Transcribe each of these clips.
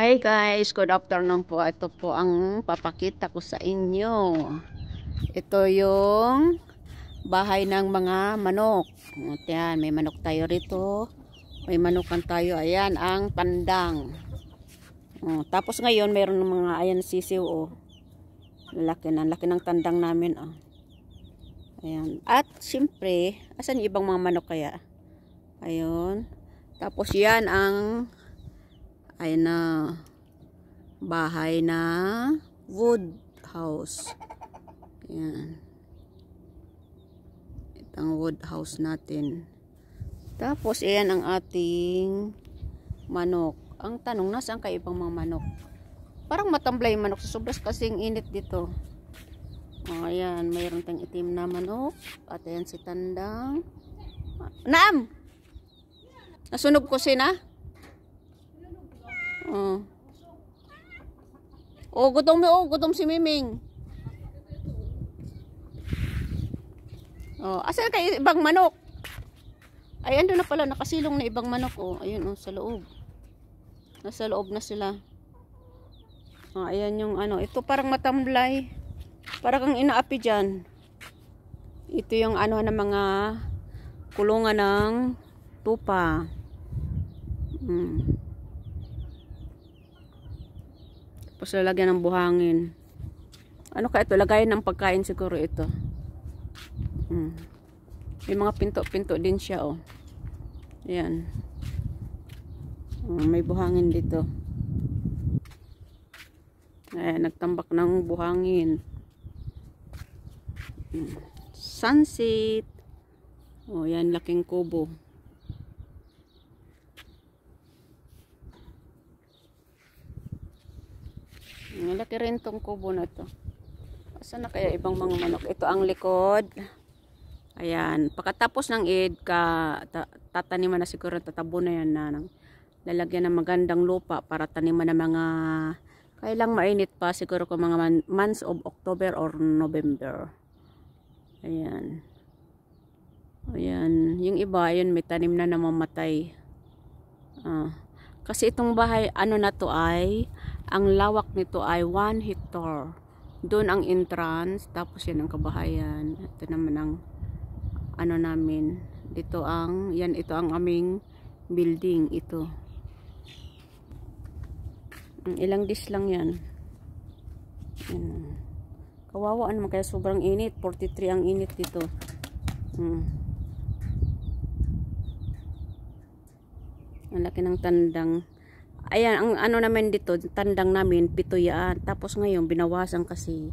Hi guys, good afternoon po. Ito po ang papakita ko sa inyo. Ito yung bahay ng mga manok. Yan, may manok tayo rito. May manukan tayo. Ayan ang tandang. Tapos ngayon mayroon ng mga ayan sisiw laki ng tandang namin Ayan. At siyempre, asan yung ibang mga manok kaya? Ayun. Tapos yan ang bahay na wood house. Ayan. Itong wood house natin. Tapos ayan ang ating manok. Ang tanong, nasaan kayo ibang mga manok? Parang matamblay yung manok sa sobras kasing init dito. Ayan, mayroon tayong itim na manok. At ayan si tandang. Naam! Nasunog ko sina? Gutom si Miming. Asan kayo ibang manok? Ay, ando na pala, nakasilong na ibang manok. Ayun, sa loob. Nasa loob na sila. Ayan yung ito parang matamblay. Parang kang inaapi dyan. Ito yung ng mga kulungan ng tupa. Tapos lalagyan ng buhangin. Ano ka ito? Lagayan ng pagkain siguro ito. May mga pinto-pinto din siya Ayan. May buhangin dito. Ayan, nagtambak ng buhangin. Sunset. Yan, laking kubo. Malaki rin tong kubo na to. Saan na kaya ibang mga manok? Ito ang likod. Ayan. Pagkatapos ng tataniman na siguro, tatabo na yan lalagyan ng magandang lupa para taniman ng mga kailang mainit pa siguro kung mga months of October or November. Ayan. Ayan. Yung iba, ayan, may tanim na namamatay. Kasi itong bahay, na to ang lawak nito ay 1 hectare. Doon ang entrance, tapos yan ang kabahayan. Ito naman ang namin. Ito ang aming building ito. Ilang dis lang yan. Kawawa naman kaya sobrang init. 43 ang init dito. Ang laki ng tandang. Ayan, ang namin dito, tandang namin, 7 yan. Tapos ngayon, binawasan kasi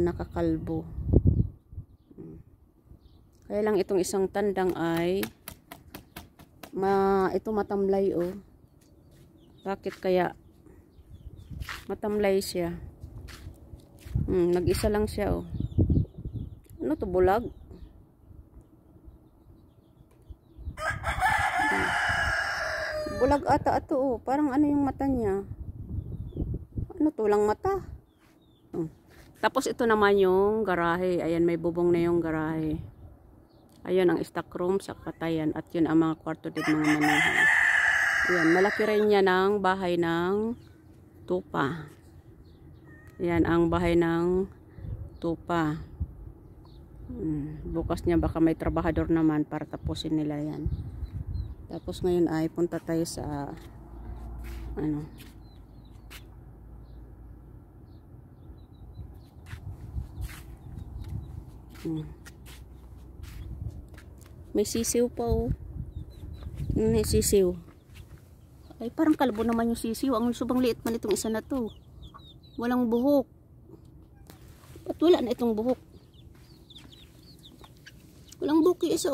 nakakalbo. Kaya lang itong isang tandang ay ito matamlay Bakit kaya matamlay siya? Nag-isa lang siya Ano to, bulag? Bulag ata ito Parang yung mata niya? Tulang mata. Tapos ito naman yung garahe. Ayan, may bubong na yung garahe. Ayan ang stock room sa patayan. At yun ang mga kwarto din mga manahan. Ayan, malaki rin niya ng bahay ng tupa. Ayan ang bahay ng tupa. Bukas niya baka may trabahador naman para tapusin nila yan. Tapos ngayon ay punta tayo sa may sisiw pa may sisiw. Ay, parang kalbo naman yung sisiw. Ang subang liit man itong isa na to. Walang buhok. Ba't wala na itong buhok? Walang buhok yung isa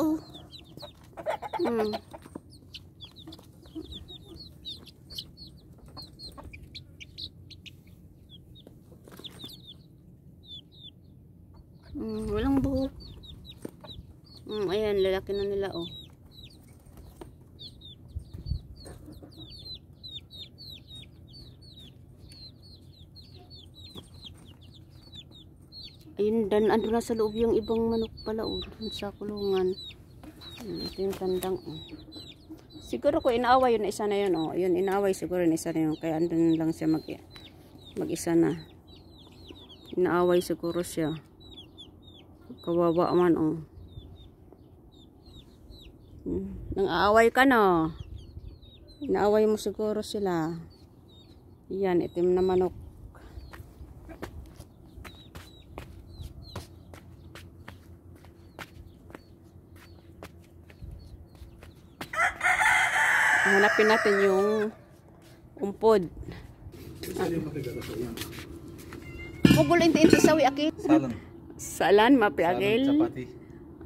walang buhok. Ayan, lalaki na nila Ayun, ando na sa loob yung ibang manok pala dun sa kulungan. Ito yung tandang Siguro ko inaaway yun, isa na yun, oh. Yun, inaaway siguro yun, isa na yun. Kaya andun lang siya mag-isa na. Inaaway siguro siya. Kawawa man, oh. Nang-aaway ka, no? Inaaway mo siguro sila. Yan, itim na manok. Hanapin natin yung umpod. Mugulin din sa sawi akit. Salan. Salan mapiagil. Chapati.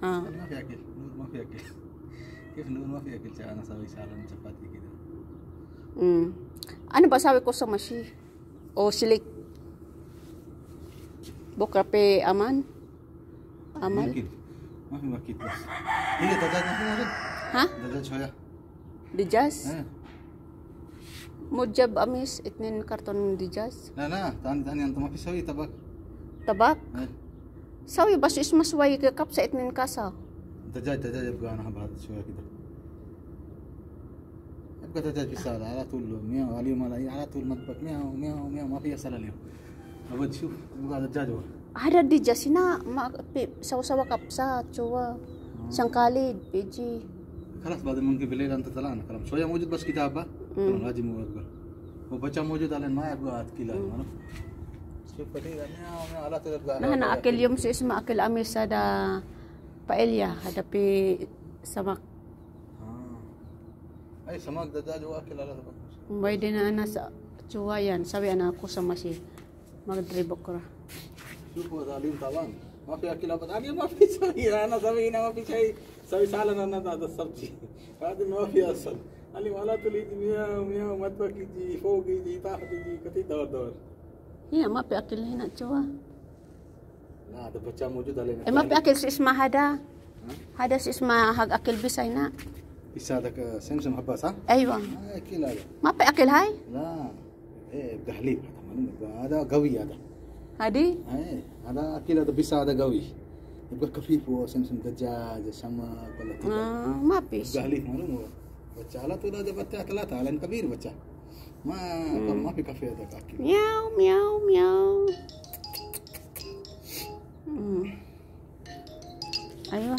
Ah. Mafiagil. Mafiagil. Kif noon mafiagil siya na sawi salan chapati gitu. Ano ba sabi ko sa mashi? O silik? Bukape aman? Amal? Mafi makit bas. Ini dajjal mafi. Ha? Dajjal choya. Dijas? Mujab amis itnin karton dijas. Na, tani yang mafi sawi tabak. Tabak? Sawi bas is masway ka kap sa itnin kasa. دجاج يبقى انا بهذا شويه كده يبقى دجاج بالسهل على طول 100 اليوم على طول مطبخ 100 ما في اسهل اليوم ابد شوف يبقى دجاج هو Ada dijas sina sawa-sawa kapsa chowa sangkalid peji. خلاص بعد ما نجيب بالليل انت طلعنا كلام شويه موجود بس كتابه لازم يبقى وبچا موجود على ما يبقى كيلو شوف كثير 100 على طول يبقى Nah akil yung si isma akil amis ada paella hadapi samak. Ay samak dajjal واكل على طول. Umbay din na ana sa chowa yan. Sabi ana ako sa masi magdribok ko ra. شوفوا هذا اليوم طبعا ما في اكل ابد اليوم ما في شيء انا سوي هنا ما في شيء سوي سالن انا هذا السبزي هذا ما في اصل اليوم على طول يجي 100 مطبخ يجي فوق يجي تحت يجي كثير دور Hina mapi akil hina chowa. لا هذا بچا موجود علينا Mapi akil si isma hada. Hada si isma hag akil bisay na. يساعدك سمسم حباس ها؟ Aywa. اكل هذا Mapi akil hay? لا ايه بحليب هذا قوي هذا Hadi? ايه هذا اكل هذا بيساعد قوي يبقى خفيف هو سمسم دجاج سمك ولا كذا Mapi. حليب معلوم هو بچا على طول هذا بتاع ثلاثة على كبير بچا ما في كافيه هذا اكل Meow meow meow. Aywa.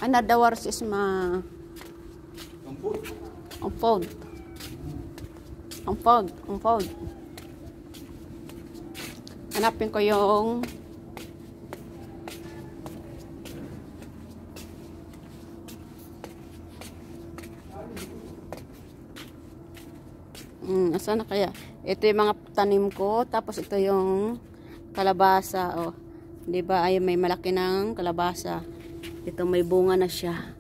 Ana dawar si isma umpod. Hanapin ko yung asan na kaya? Ito yung mga tanim ko, tapos ito yung kalabasa, oh. 'Di ba? Ay may malaki ng kalabasa. Ito may bunga na siya.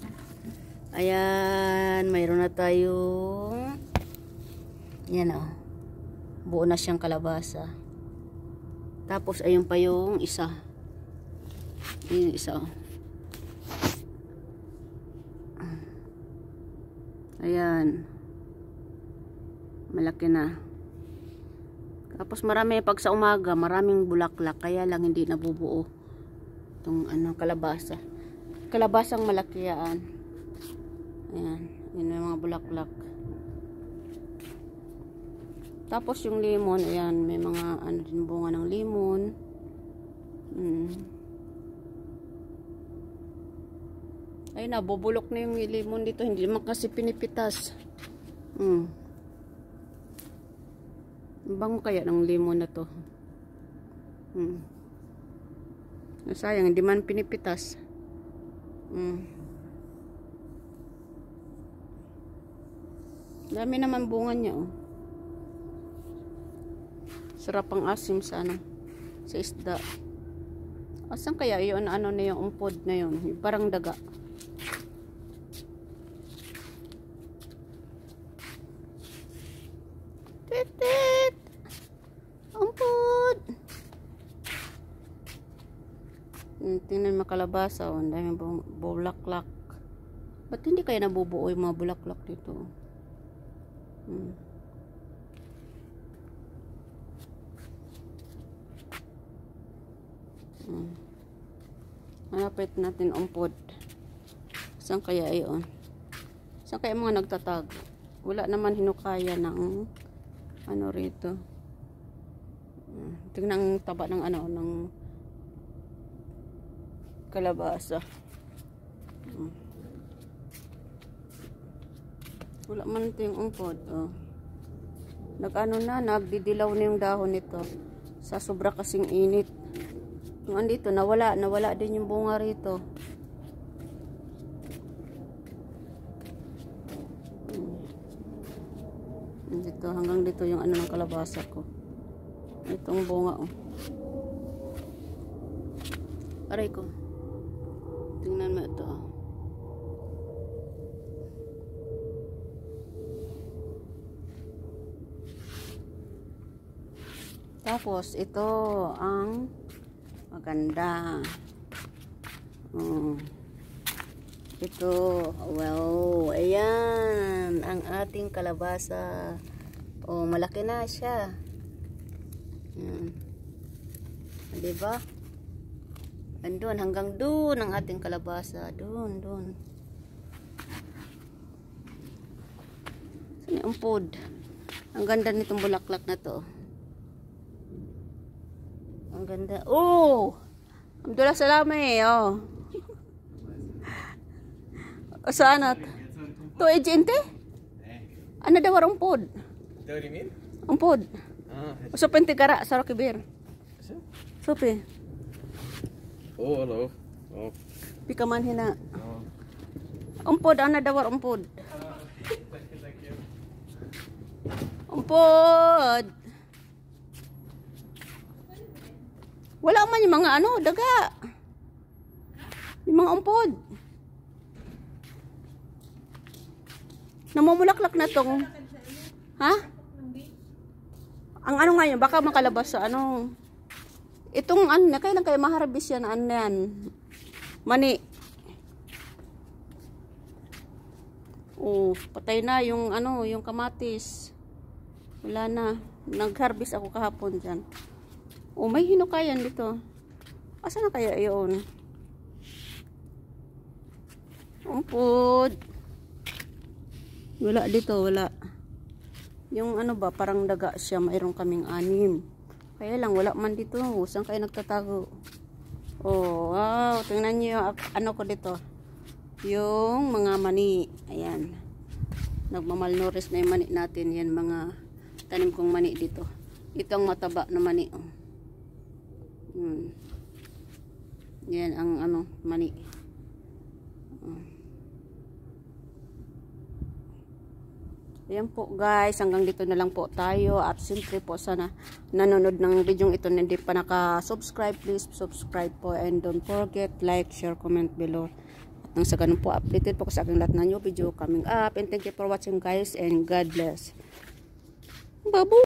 Ayan, mayroon na tayong yan, oh. Buo na siyang kalabasa. Tapos ayun pa yung isa. Yung isa, oh. Ayan. Malaki na. Tapos marami pag sa umaga, maraming bulaklak, kaya lang hindi nabubuo itong kalabasa. Kalabasang malaki yan. Ayan, yun yung mga bulaklak. Tapos yung limon, ayan, may mga din bunga ng limon. Ay nabubulok na yung limon dito, hindi naman kasi pinipitas. Bango kaya ng limon na to. Sayang, hindi man pinipitas. Dami naman bunga niya, oh. Sarap ang asim sa sa isda. Asan kaya yun, na yung umpod na yun? Parang daga. Titit! Umpod! Tingnan yung makalabasa, oh. Ang dami bulaklak. Ba't hindi kaya nabubuo yung mga bulaklak dito? Hanapin natin umpod. Saan kaya yun? Saan kaya mga nagtatag? Wala naman hinukaya ng ano rito. Tingnan ang taba ng ano, ng kalabasa. Wala man ito yung ungkod. Oh. Nag-ano na, nagdidilaw na yung dahon nito. Sa sobra kasing init. Yung andito, nawala din yung bunga rito. Dito, hanggang dito yung ano ng kalabasa ko. Itong bunga, oh. Aray ko. Tingnan mo ito. Tapos, ito ang maganda. Ito, wow, ayan, ang ating kalabasa. Oh, malaki na siya. Diba? Andun, hanggang doon ang ating kalabasa. Doon. Saan yung umpod? Ang ganda nitong bulaklak na to. Ang ganda. Oh! Alhamdulillah salama eh. Oh. O saan at? To ejente? Ano daw warang pod? Ang pod. O sa pentigara sa Rockibir. Sopi. Oh, hello. Oh. Pikaman hina. Umpod, ano daw warang pod? Umpod. Wala man yung mga ano, daga. Yung mga umpod. Namumulaklak na tong. Ha? Ang ano nga yun, baka makalabas sa ano. Itong ano, kailan kayo maharbis yan, ano yan? Mani. Oh, patay na yung ano, yung kamatis. Wala na. Nag-harvest ako kahapon dyan. Oh, may hinukayan dito. Asa na kaya yun? Umpod. Wala dito, wala. Yung ano ba, parang daga siya, mayroon kaming 6. Kaya lang, wala man dito. Saan kayo nagtatago? Oh, wow. Tingnan nyo yung ano ko dito. Yung mga mani. Ayan. Nagmamalnouris na yung mani natin. Yan mga tanim kong mani dito. Ito ang mataba na mani. Oh. Yan ang ano, mani. Ayan po guys, hanggang dito na lang po tayo. At siyempre po sana nanonood ng video ito na hindi pa naka-subscribe, please subscribe po. And don't forget, like, share, comment below. At nang sa ganun po, updated po ko sa aking lahat na new video coming up. And thank you for watching guys, and God bless. Babu!